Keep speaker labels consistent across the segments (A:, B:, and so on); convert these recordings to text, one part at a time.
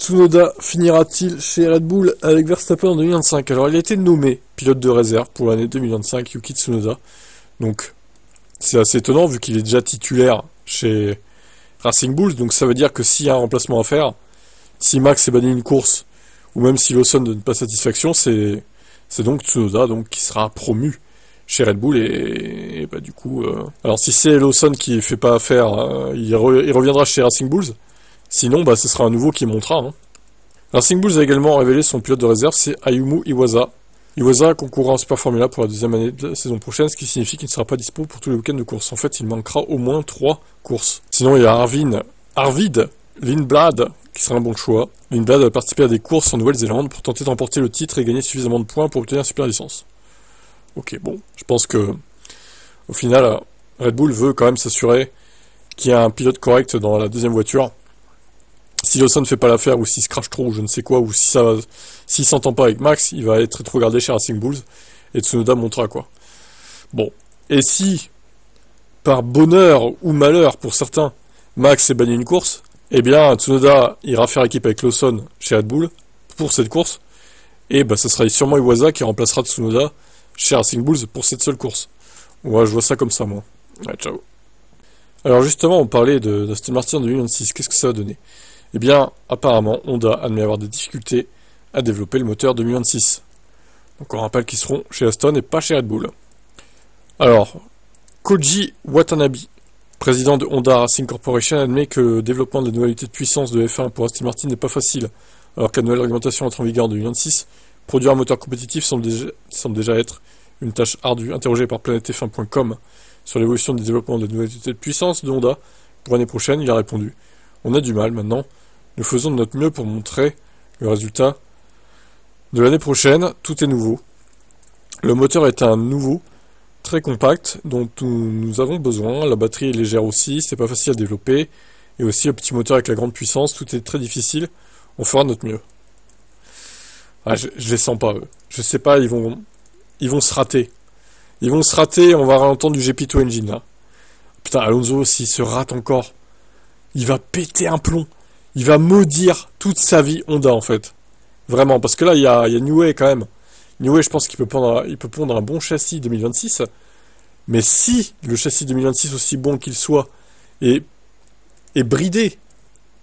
A: Tsunoda finira-t-il chez Red Bull avec Verstappen en 2025? Alors il a été nommé pilote de réserve pour l'année 2025, Yuki Tsunoda. Donc c'est assez étonnant vu qu'il est déjà titulaire chez Racing Bulls. Donc ça veut dire que s'il y a un remplacement à faire, si Max est banni une course, ou même si Lawson ne donne pas satisfaction, c'est donc Tsunoda donc, qui sera promu chez Red Bull et bah, du coup... Alors si c'est Lawson qui fait pas affaire, il reviendra chez Racing Bulls. Sinon, bah, ce sera un nouveau qui montera. Hein. Racing Bulls a également révélé son pilote de réserve, c'est Ayumu Iwasa. Iwasa concourra en Super Formula pour la deuxième année de la saison prochaine, ce qui signifie qu'il ne sera pas dispo pour tous les week-ends de course. En fait, il manquera au moins 3 courses. Sinon, il y a Arvid Lindblad, qui sera un bon choix. Lindblad va participer à des courses en Nouvelle-Zélande pour tenter d'emporter le titre et gagner suffisamment de points pour obtenir une super licence. Ok, bon, je pense que au final, Red Bull veut quand même s'assurer qu'il y a un pilote correct dans la deuxième voiture. Si Lawson ne fait pas l'affaire, ou s'il se crache trop, ou je ne sais quoi, ou s'il s'entend pas avec Max, il va être regardé chez Racing Bulls, et Tsunoda montera quoi. Bon, et si, par bonheur ou malheur pour certains, Max est banni une course, eh bien Tsunoda ira faire équipe avec Lawson chez Red Bull pour cette course, et bah ça sera sûrement Iwasa qui remplacera Tsunoda chez Racing Bulls pour cette seule course. Ouais, je vois ça comme ça, moi. Ouais, ciao. Alors justement, on parlait d'Aston Martin en 2026, qu'est-ce que ça va donner? Eh bien, apparemment, Honda admet avoir des difficultés à développer le moteur 2026. Donc on rappelle qu'ils seront chez Aston et pas chez Red Bull. Alors, Koji Watanabe, président de Honda Racing Corporation, admet que le développement de la nouvelle unité de puissance de F1 pour Aston Martin n'est pas facile, alors que la nouvelle réglementation entre en vigueur en 2026. Produire un moteur compétitif semble déjà être une tâche ardue. Interrogé par planetf1.com sur l'évolution des développements de la nouvelle unité de puissance de Honda pour l'année prochaine, il a répondu: on a du mal maintenant. Nous faisons de notre mieux pour montrer le résultat de l'année prochaine. Tout est nouveau. Le moteur est un nouveau, très compact, dont nous avons besoin. La batterie est légère aussi, c'est pas facile à développer. Et aussi le petit moteur avec la grande puissance, tout est très difficile. On fera de notre mieux. Ah, je les sens pas, eux. Je sais pas, ils vont se rater. Ils vont se rater, on va entendre du GP2 Engine, là. Putain, Alonso, s'il se rate encore, il va péter un plomb. Il va maudire toute sa vie Honda, en fait. Vraiment, parce que là, il y a Newey, quand même. Newey, je pense qu'il peut pondre un bon châssis 2026. Mais si le châssis 2026, aussi bon qu'il soit, est bridé,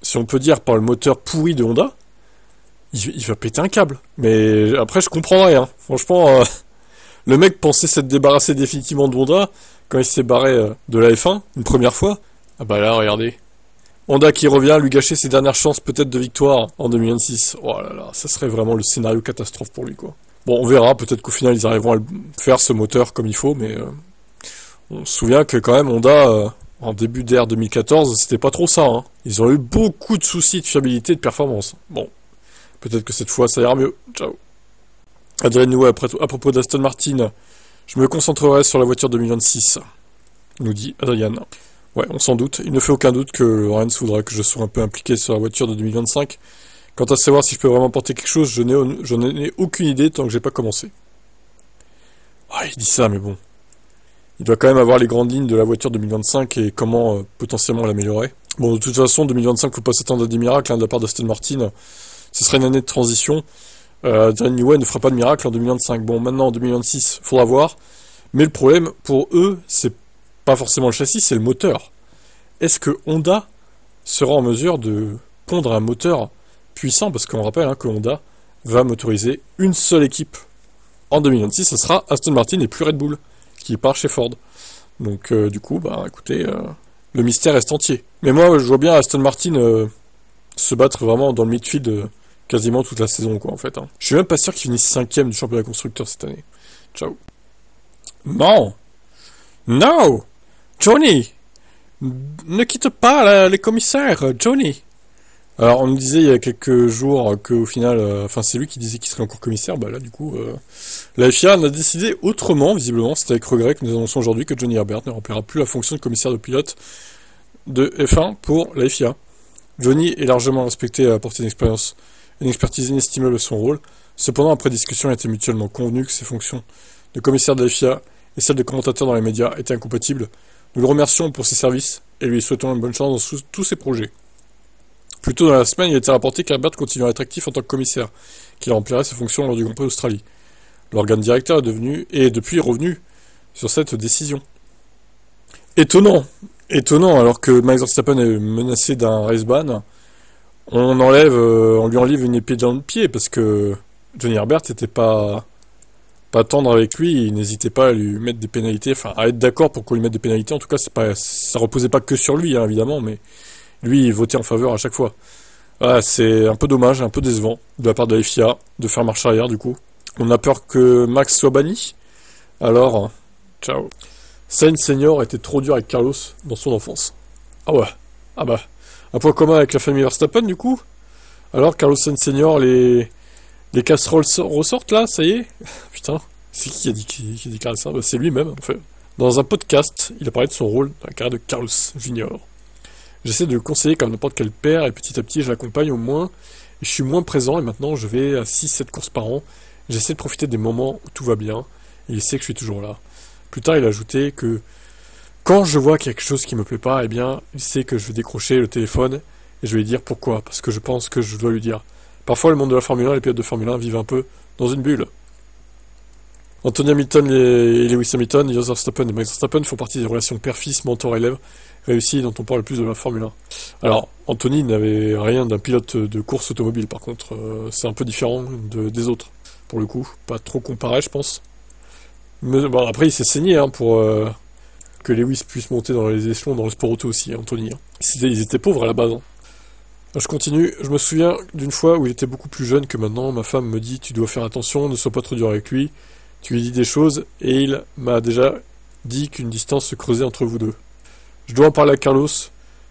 A: si on peut dire, par le moteur pourri de Honda, il va péter un câble. Mais après, je comprends rien. Franchement, le mec pensait s'être débarrassé définitivement de Honda quand il s'est barré de la F1, une première fois. Ah bah là, regardez. Honda qui revient lui gâcher ses dernières chances peut-être de victoire en 2026. Oh là là, ça serait vraiment le scénario catastrophe pour lui, quoi. Bon, on verra, peut-être qu'au final ils arriveront à faire ce moteur comme il faut, mais on se souvient que quand même Honda, en début d'ère 2014, c'était pas trop ça, hein. Ils ont eu beaucoup de soucis de fiabilité et de performance. Bon, peut-être que cette fois ça ira mieux. Ciao. Adrien Newey, à propos d'Aston Martin, je me concentrerai sur la voiture 2026, nous dit Adrian. Ouais, on s'en doute. Il ne fait aucun doute que Lorenz voudra que je sois un peu impliqué sur la voiture de 2025. Quant à savoir si je peux vraiment porter quelque chose, je n'en ai aucune idée tant que j'ai pas commencé. Ah, il dit ça, mais bon. Il doit quand même avoir les grandes lignes de la voiture 2025 et comment potentiellement l'améliorer. Bon, de toute façon, 2025, faut pas s'attendre à des miracles, hein, de la part d'Aston Martin. Ce serait une année de transition. Adrian Newey ne fera pas de miracle en 2025. Bon, maintenant, en 2026, faudra voir. Mais le problème, pour eux, c'est pas forcément le châssis, c'est le moteur. Est-ce que Honda sera en mesure de pondre un moteur puissant? Parce qu'on rappelle que Honda va motoriser une seule équipe. En 2026, ce sera Aston Martin et plus Red Bull, qui part chez Ford. Donc du coup, bah écoutez, le mystère reste entier. Mais moi, je vois bien Aston Martin se battre vraiment dans le midfield quasiment toute la saison, quoi, en fait. Hein. Je suis même pas sûr qu'ils finissent 5e du championnat constructeur cette année. Ciao. Non! Non! Johnny! Ne quitte pas les commissaires, Johnny! Alors, on nous disait il y a quelques jours qu'au final, c'est lui qui disait qu'il serait encore commissaire, bah là, du coup, la FIA en a décidé autrement, visiblement. C'est avec regret que nous annonçons aujourd'hui que Johnny Herbert ne remplira plus la fonction de commissaire de pilote de F1 pour la FIA. Johnny est largement respecté et a apporté une expertise inestimable à son rôle. Cependant, après discussion, il a été mutuellement convenu que ses fonctions de commissaire de la FIA et celles de commentateur dans les médias étaient incompatibles. Nous le remercions pour ses services et lui souhaitons une bonne chance dans tous ses projets. Plus tôt dans la semaine, il a été rapporté qu'Herbert continuerait à être actif en tant que commissaire, qu'il remplirait ses fonctions lors du Grand Prix d'Australie. L'organe directeur est depuis revenu sur cette décision. Étonnant, alors que Max Verstappen est menacé d'un race ban, on lui enlève une épée dans le pied, parce que Johnny Herbert n'était pas tendre avec lui, il n'hésitait pas à lui mettre des pénalités, enfin à être d'accord pour qu'on lui mette des pénalités, en tout cas ça reposait pas que sur lui, hein, évidemment, mais lui il votait en faveur à chaque fois. Voilà, c'est un peu dommage, un peu décevant de la part de la FIA de faire marche arrière du coup. On a peur que Max soit banni, alors ciao. Sainz Senior était trop dur avec Carlos dans son enfance. Ah ouais, ah bah, un point commun avec la famille Verstappen du coup. Alors Carlos Sainz Senior, les casseroles ressortent là, ça y est. Putain, c'est qui a déclaré ça? Bah, c'est lui-même en fait. Dans un podcast, il a parlé de son rôle dans la carrière de Carlos Junior. J'essaie de le conseiller comme n'importe quel père et petit à petit je l'accompagne au moins. Et je suis moins présent et maintenant je vais à 6-7 courses par an. J'essaie de profiter des moments où tout va bien et il sait que je suis toujours là. Plus tard, il a ajouté que quand je vois quelque chose qui me plaît pas, eh bien, il sait que je vais décrocher le téléphone et je vais lui dire pourquoi, parce que je pense que je dois lui dire. Parfois, le monde de la Formule 1 et les pilotes de Formule 1 vivent un peu dans une bulle. Anthony Hamilton et Lewis Hamilton, Jos Verstappen et Max Verstappen font partie des relations père-fils, mentor-élève réussies dont on parle le plus de la Formule 1. Alors, Anthony n'avait rien d'un pilote de course automobile, par contre, c'est un peu différent des autres, pour le coup, pas trop comparé, je pense. Mais bon, après, il s'est saigné hein, pour que Lewis puisse monter dans les échelons dans le sport auto aussi, Anthony. Hein. Ils étaient pauvres à la base. Hein. Je continue. Je me souviens d'une fois où il était beaucoup plus jeune que maintenant. Ma femme me dit « Tu dois faire attention, ne sois pas trop dur avec lui. » Tu lui dis des choses et il m'a déjà dit qu'une distance se creusait entre vous deux. Je dois en parler à Carlos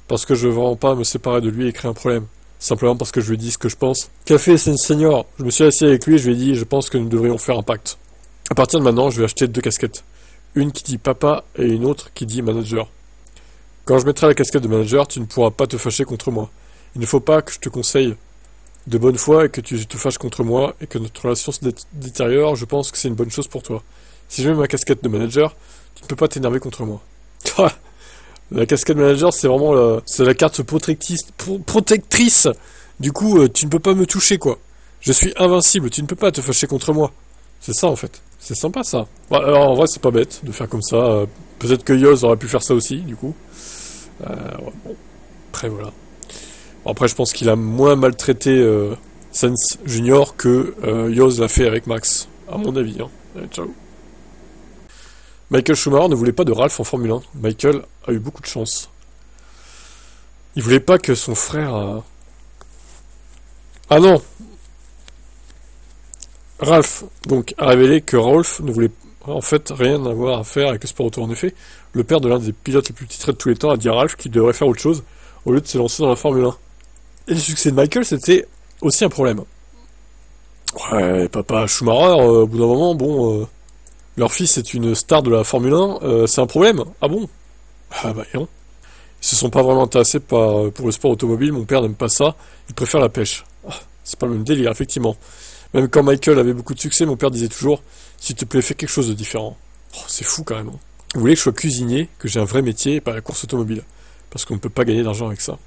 A: parce que je ne veux vraiment pas me séparer de lui et créer un problème. Simplement parce que je lui dis ce que je pense. Qu'a fait Senior? Je me suis assis avec lui et je lui ai dit « Je pense que nous devrions faire un pacte. » À partir de maintenant, je vais acheter 2 casquettes. Une qui dit papa et une autre qui dit manager. Quand je mettrai la casquette de manager, tu ne pourras pas te fâcher contre moi. Il ne faut pas que je te conseille de bonne foi et que tu te fâches contre moi et que notre relation se détériore. Je pense que c'est une bonne chose pour toi. Si je mets ma casquette de manager, tu ne peux pas t'énerver contre moi. La casquette manager, c'est vraiment c'est la carte protectrice. Du coup, tu ne peux pas me toucher, quoi. Je suis invincible, tu ne peux pas te fâcher contre moi. C'est ça, en fait. C'est sympa, ça. Bah, alors, en vrai, c'est pas bête de faire comme ça. Peut-être que Yoz aurait pu faire ça aussi, du coup. Ouais, bon. Après, voilà. Bon, après, je pense qu'il a moins maltraité Sainz Junior que Yoz l'a fait avec Max, à mon avis. Hein. Allez, ciao. Michael Schumacher ne voulait pas de Ralph en Formule 1. Michael a eu beaucoup de chance. Il voulait pas que son frère... Ah non! Ralph, donc, a révélé que Rolf ne voulait en fait rien avoir à faire avec le sport auto. En effet, le père de l'un des pilotes les plus titrés de tous les temps a dit à Ralph qu'il devrait faire autre chose au lieu de se lancer dans la Formule 1. Et le succès de Michael, c'était aussi un problème. Ouais, papa Schumacher, au bout d'un moment, bon, leur fils est une star de la Formule 1, c'est un problème. Ah bon? Ah bah non. Ils se sont pas vraiment intéressés pour le sport automobile, mon père n'aime pas ça, il préfère la pêche. Ah, c'est pas le même délire, effectivement. Même quand Michael avait beaucoup de succès, mon père disait toujours « S'il te plaît, fais quelque chose de différent. Oh, » C'est fou quand même. Hein. Vous voulez que je sois cuisinier, que j'ai un vrai métier et pas la course automobile. Parce qu'on ne peut pas gagner d'argent avec ça.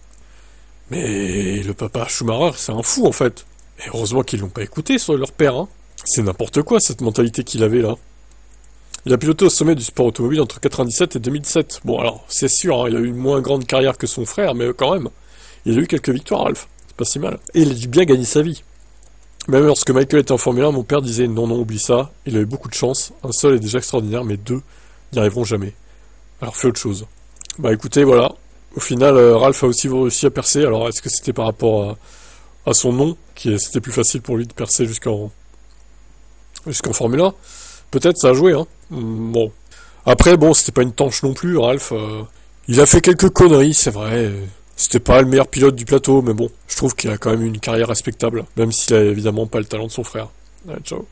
A: Mais le papa Schumacher, c'est un fou en fait. Et heureusement qu'ils l'ont pas écouté sur leur père. Hein. C'est n'importe quoi cette mentalité qu'il avait là. Il a piloté au sommet du sport automobile entre 97 et 2007. Bon alors, c'est sûr, hein, il a eu une moins grande carrière que son frère, mais quand même. Il a eu quelques victoires, Ralph. C'est pas si mal. Et il a dû bien gagner sa vie. Même lorsque Michael était en Formule 1, mon père disait non, oublie ça, il a eu beaucoup de chance, un seul est déjà extraordinaire, mais 2 n'y arriveront jamais. Alors fais autre chose. Bah écoutez, voilà. Au final, Ralph a aussi réussi à percer, alors est-ce que c'était par rapport à son nom, c'était plus facile pour lui de percer jusqu'en Formule 1? Peut-être ça a joué, hein. Bon. Après, bon, c'était pas une tanche non plus, Ralph. Il a fait quelques conneries, c'est vrai. C'était pas le meilleur pilote du plateau, mais bon, je trouve qu'il a quand même une carrière respectable, même s'il a évidemment pas le talent de son frère. Allez, ciao.